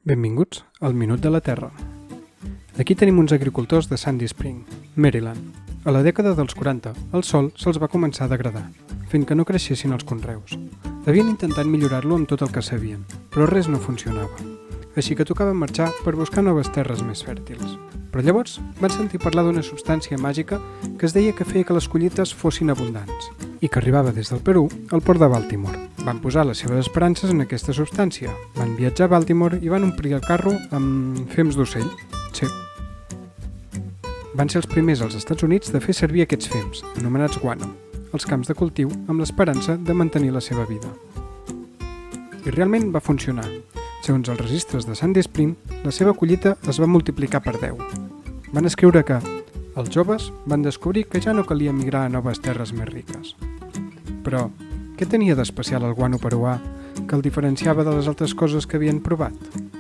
Benvinguts al Minut de la Terra. Aquí tenim uns agricultors de Sandy Spring, Maryland. A la dècada dels 40, el sol se'ls va començar a degradar, fent que no creixessin els conreus. Havien intentat millorar-lo amb tot el que sabien, però res no funcionava. Així que tocava marxar per buscar noves terres més fèrtils. Però llavors van sentir parlar d'una substància màgica que es deia que feia que les collites fossin abundants i que arribava des del Perú al port de Baltimore. Van posar les seves esperances en aquesta substància. Van viatjar a Baltimore i van omplir el carro amb fems d'ocell. Sí. Van ser els primers als Estats Units de fer servir aquests fems, anomenats guano, als camps de cultiu amb l'esperança de mantenir la seva vida. I realment va funcionar. Segons els registres de Sandy Spring, la seva collita es va multiplicar per 10. Van escriure que els joves van descobrir que ja no calia migrar a noves terres més riques. Però, què tenia d'especial el guano peruà que el diferenciava de les altres coses que havien provat?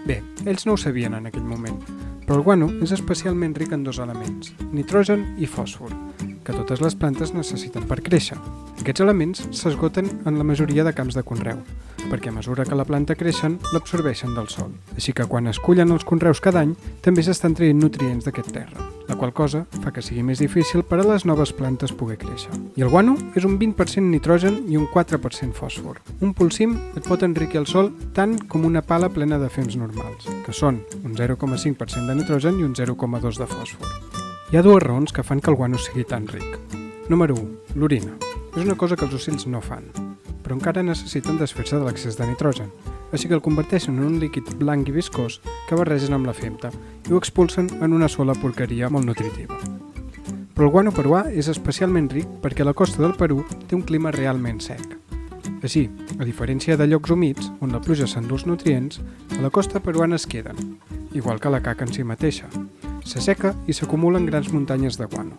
Bé, ells no ho sabien en aquell moment, però el guano és especialment ric en dos elements, nitrogen i fòsfor, que totes les plantes necessiten per créixer. Aquests elements s'esgoten en la majoria de camps de conreu, perquè a mesura que la planta creixen, l'absorbeixen del sòl. Així que quan es cullen els conreus cada any, també s'estan traient nutrients d'aquest terra, la qual cosa fa que sigui més difícil per a les noves plantes poder créixer. I el guano és un 20% nitrogen i un 4% fòsfor. Un polsim et pot enriquir el sòl tant com una pala plena de fems normals, que són un 0,5% de nitrogen i un 0,2% de fòsfor. Hi ha dues raons que fan que el guano sigui tan ric. Número 1. L'orina. És una cosa que els ocells no fan, però encara necessiten desfer-se de l'excés de nitrogen, així que el converteixen en un líquid blanc i viscós que barregen amb la femta i ho expulsen en una sola porqueria molt nutritiva. Però el guano peruà és especialment ric perquè la costa del Perú té un clima realment sec. Així, a diferència de llocs humits, on la pluja s'endú els nutrients, a la costa peruana es queden, igual que la caca en si mateixa. S'asseca i s'acumulen grans muntanyes de guano.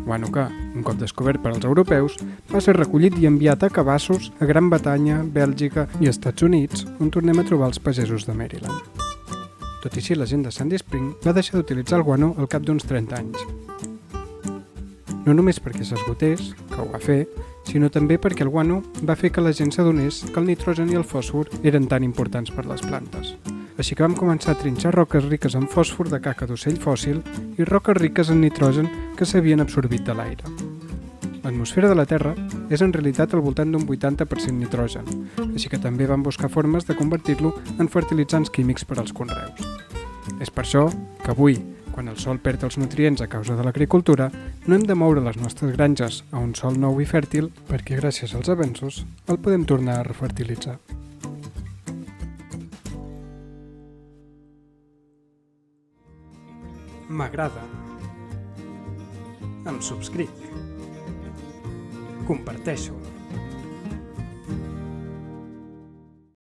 Guano que, un cop descobert per als europeus, va ser recollit i enviat a cabassos a Gran Bretanya, Bèlgica i Estats Units, on tornem a trobar els pagesos de Maryland. Tot i així, la gent de Sandy Spring va deixar d'utilitzar el guano al cap d'uns 30 anys. No només perquè s'esgotés, que ho va fer, sinó també perquè el guano va fer que la gent s'adonés que el nitrogen i el fòsfor eren tan importants per les plantes. Així que vam començar a trinxar roques riques en fòsfor de caca d'ocell fòssil i roques riques en nitrogen que s'havien absorbit de l'aire. L'atmosfera de la Terra és en realitat al voltant d'un 80% nitrogen, així que també vam buscar formes de convertir-lo en fertilitzants químics per als conreus. És per això que avui, quan el sol perd els nutrients a causa de l'agricultura, no hem de moure les nostres granges a un sòl nou i fèrtil perquè gràcies als avenços el podem tornar a refertilitzar. M'agrada, em subscric, comparteixo.